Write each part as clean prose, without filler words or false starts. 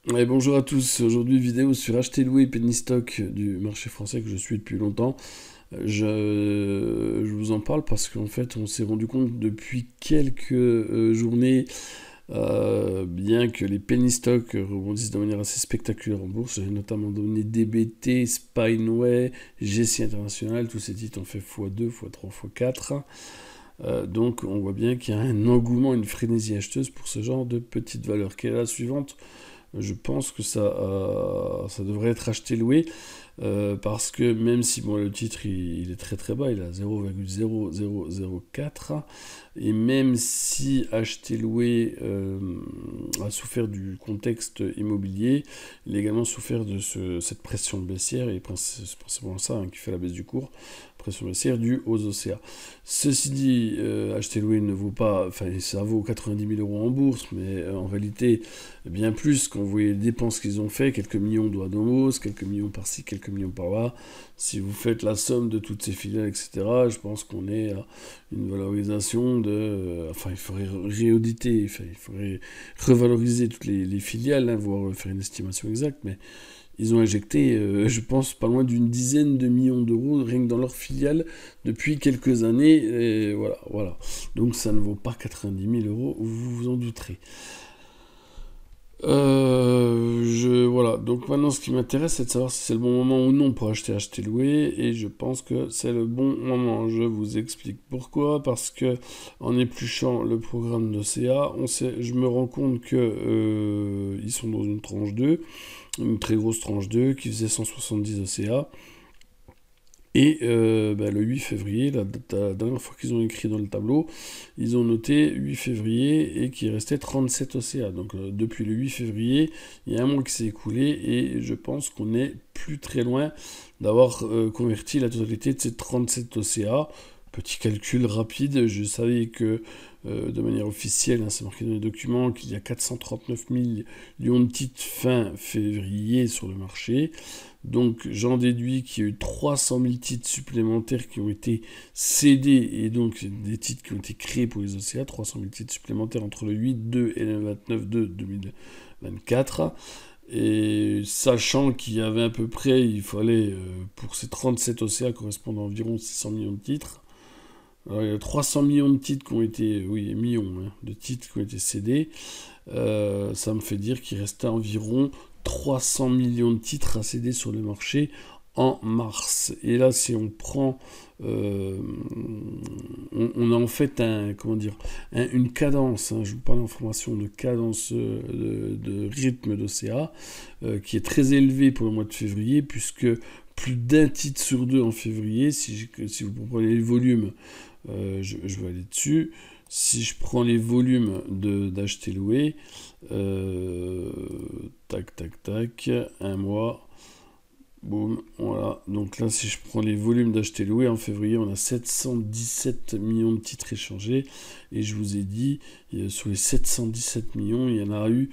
Ouais, bonjour à tous, aujourd'hui vidéo sur acheter, louer penny stock du marché français que je suis depuis longtemps. Je vous en parle parce qu'en fait on s'est rendu compte depuis quelques journées, bien que les penny stocks rebondissent de manière assez spectaculaire en bourse. J'ai notamment donné DBT, Spineway, GC International, tous ces titres ont fait x2, x3, x4. Donc on voit bien qu'il y a un engouement, une frénésie acheteuse pour ce genre de petites valeurs. Quelle est la suivante? Je pense que ça devrait être acheté loué, parce que même si bon, le titre il est très très bas, il est à 0,0004, et même si acheté loué a souffert du contexte immobilier, il a également souffert de cette pression baissière, et c'est principalement ça hein, qui fait la baisse du cours, pression baissière due aux OCA. Ceci dit, acheter loué ne vaut pas, enfin ça vaut 90 000 euros en bourse, mais en réalité bien plus quand vous voyez les dépenses qu'ils ont fait, quelques millions de douanes, quelques millions par-ci, quelques millions par-là. Si vous faites la somme de toutes ces filiales, etc., je pense qu'on est à une valorisation de... enfin, il faudrait réauditer, enfin, il faudrait revaloriser toutes les filiales, hein, voire faire une estimation exacte, mais ils ont injecté, je pense, pas loin d'une dizaine de millions d'euros rien que dans leurs filiales depuis quelques années. Et voilà, voilà. Donc ça ne vaut pas 90 000 euros, vous vous en douterez. Voilà. Donc maintenant, ce qui m'intéresse, c'est de savoir si c'est le bon moment ou non pour acheter, louer. Et je pense que c'est le bon moment. Je vous explique pourquoi. Parce que en épluchant le programme de CA, je me rends compte que ils sont dans une tranche 2, une très grosse tranche 2 qui faisait 170 OCA. Et le 8 février, la dernière fois qu'ils ont écrit dans le tableau, ils ont noté 8 février et qu'il restait 37 OCA. Donc depuis le 8 février, il y a un mois qui s'est écoulé et je pense qu'on n'est plus très loin d'avoir converti la totalité de ces 37 OCA. Petit calcul rapide, je savais que de manière officielle, hein, c'est marqué dans les documents, qu'il y a 439 millions de titres fin février sur le marché. Donc j'en déduis qu'il y a eu 300 000 titres supplémentaires qui ont été cédés et donc des titres qui ont été créés pour les OCA, 300 000 titres supplémentaires entre le 8-2 et le 29-2 2024. Et sachant qu'il y avait à peu près, il fallait pour ces 37 OCA correspondre à environ 600 millions de titres. Alors, il y a 300 millions de titres qui ont été, oui, millions hein, de titres qui ont été cédés. Ça me fait dire qu'il restait environ 300 millions de titres à céder sur le marché en mars. Et là, si on prend, on a en fait une cadence, hein, je vous parle d'information de cadence de rythme d'OCA, qui est très élevé pour le mois de février, puisque plus d'un titre sur deux en février, si vous comprenez les volumes, je vais aller dessus. Si je prends les volumes d'acheter louer, tac tac tac, un mois, boum, voilà. Donc là, si je prends les volumes d'acheter louer en février, on a 717 millions de titres échangés. Et je vous ai dit, sur les 717 millions, il y en a eu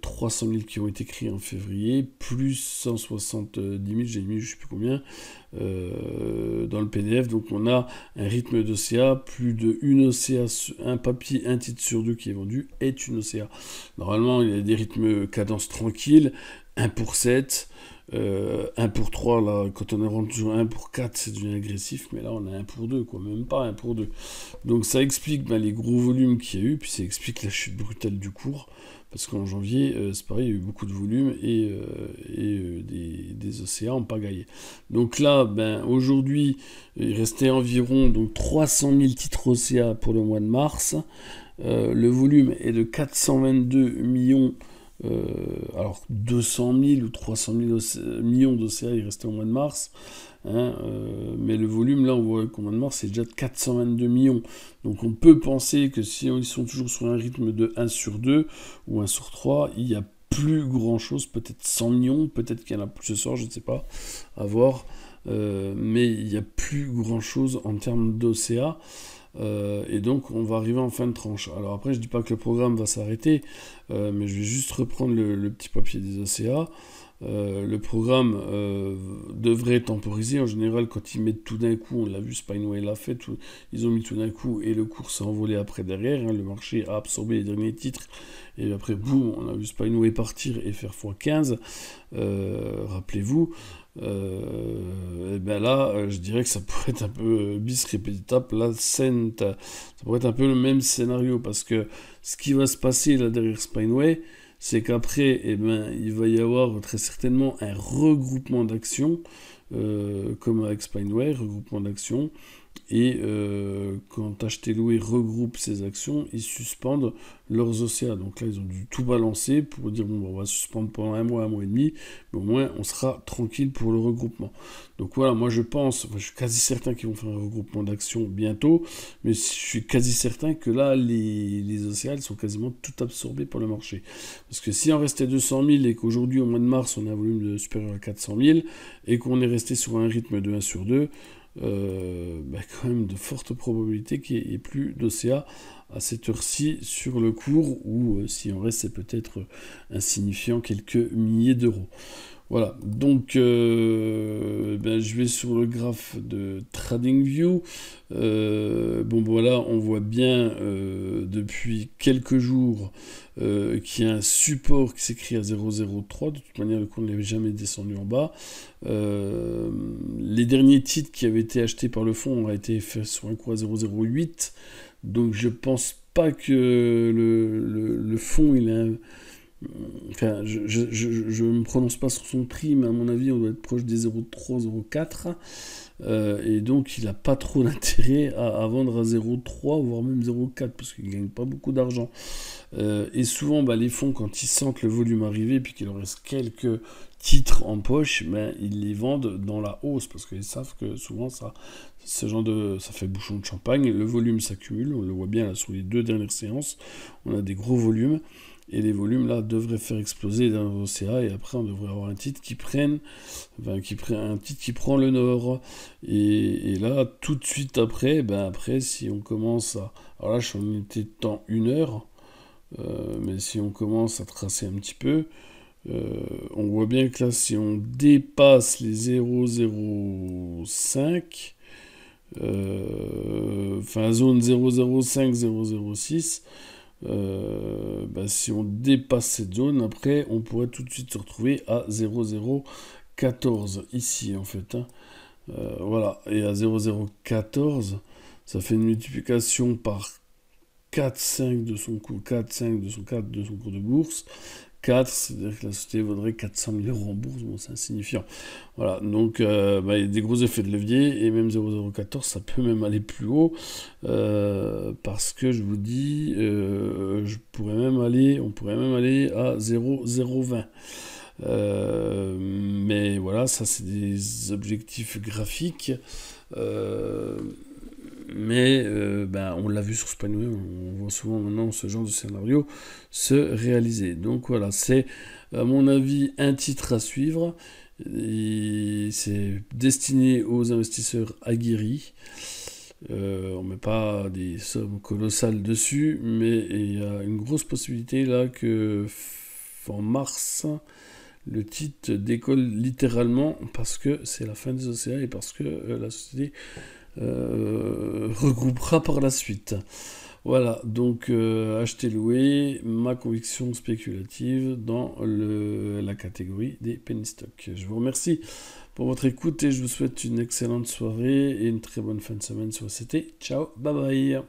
300 000 qui ont été créés en février, plus 170 000, j'ai mis je ne sais plus combien, dans le PDF. Donc on a un rythme d'OCA, plus de une OCA, un papier, un titre sur deux qui est vendu est une OCA. Normalement, il y a des rythmes cadence tranquille, 1 pour 7, 1 pour 3, là, quand on est rendu sur 1 pour 4, c'est devenu agressif, mais là on a 1 pour 2, quoi, même pas 1 pour 2. Donc ça explique les gros volumes qu'il y a eu, puis ça explique la chute brutale du cours, parce qu'en janvier, c'est pareil, il y a eu beaucoup de volumes et des océans en pagaille. Donc là, aujourd'hui, il restait environ donc, 300 000 titres OCA pour le mois de mars. Le volume est de 422 millions. Alors 200 000 ou 300 000 millions d'OCA, il restait au mois de mars. Hein, mais le volume, là, on voit qu'au mois de mars, c'est déjà de 422 millions. Donc on peut penser que si ils sont toujours sur un rythme de 1 sur 2 ou 1 sur 3, il n'y a plus grand chose, peut-être 100 millions, peut-être qu'il y en a plus ce soir, je ne sais pas, à voir. Mais il n'y a plus grand chose en termes d'OCA. Et donc on va arriver en fin de tranche. Alors après je dis pas que le programme va s'arrêter, mais je vais juste reprendre le petit papier des OCA. Le programme devrait temporiser. En général, quand ils mettent tout d'un coup, on l'a vu, Spineway l'a fait, ils ont mis tout d'un coup et le cours s'est envolé après derrière. Le marché a absorbé les derniers titres et après, boum, on a vu Spineway partir et faire x15. Rappelez-vous. Et ben là, je dirais que ça pourrait être un peu bis repetita, ça pourrait être un peu le même scénario parce que ce qui va se passer là derrière Spineway, c'est qu'après, eh ben, il va y avoir très certainement un regroupement d'actions, comme avec Spineway, regroupement d'actions. Et quand Acheter Louer regroupe ces actions, ils suspendent leurs OCA. Donc là, ils ont dû tout balancer pour dire bon, on va suspendre pendant un mois et demi, mais au moins on sera tranquille pour le regroupement. Donc voilà, moi je suis quasi certain qu'ils vont faire un regroupement d'actions bientôt, mais je suis quasi certain que là, les OCA sont quasiment tout absorbés par le marché. Parce que si on restait 200 000 et qu'aujourd'hui, au mois de mars, on a un volume supérieur à 400 000 et qu'on est resté sur un rythme de 1 sur 2, quand même de fortes probabilités qu'il n'y ait plus d'OCA à cette heure-ci sur le cours, ou si on reste, c'est peut-être insignifiant, quelques milliers d'euros. Voilà, donc je vais sur le graphe de TradingView. Voilà, on voit bien depuis quelques jours qu'il y a un support qui s'écrit à 0,03. De toute manière, le cours n'avait jamais descendu en bas. Les derniers titres qui avaient été achetés par le fonds ont été faits sur un cours à 0,08. Donc je pense pas que le fonds il a Enfin, je ne me prononce pas sur son prix, mais à mon avis, on doit être proche des 0,3, 0,4. Et donc, il n'a pas trop d'intérêt à vendre à 0,3, voire même 0,4, parce qu'il ne gagne pas beaucoup d'argent. Et souvent, les fonds, quand ils sentent le volume arriver, puis qu'il leur reste quelques titres en poche, ils les vendent dans la hausse, parce qu'ils savent que souvent, ça fait bouchon de champagne. Le volume s'accumule, on le voit bien là, sur les 2 dernières séances. On a des gros volumes. Et les volumes là devraient faire exploser dans l'OCA, et après on devrait avoir un titre qui prend le nord. Et là, tout de suite après, si on commence à... Alors là, je suis en unité de temps 1 heure, mais si on commence à tracer un petit peu, on voit bien que là, si on dépasse les 0,05, zone 0,05, 0,06, si on dépasse cette zone, après, on pourrait tout de suite se retrouver à 0,014 ici, en fait. Voilà, et à 0,014, ça fait une multiplication par 4,5 de son cours, 4,5 de son cours de bourse. 4, c'est-à-dire que la société vaudrait 400 000 euros en bourse, bon, c'est insignifiant. Voilà, donc il y a des gros effets de levier, et même 0,014, ça peut même aller plus haut, parce que je vous dis, on pourrait même aller à 0,020. Mais voilà, ça c'est des objectifs graphiques. Mais on l'a vu sur Spineway, on voit souvent maintenant ce genre de scénario se réaliser. Donc voilà, c'est à mon avis un titre à suivre. C'est destiné aux investisseurs aguerris. On ne met pas des sommes colossales dessus, mais il y a une grosse possibilité là que en mars, le titre décolle littéralement parce que c'est la fin des OCA et parce que la société regroupera par la suite. Voilà, donc acheter louer, ma conviction spéculative dans la catégorie des penny stocks. Je vous remercie pour votre écoute et je vous souhaite une excellente soirée et une très bonne fin de semaine sur CT. Ciao, bye bye.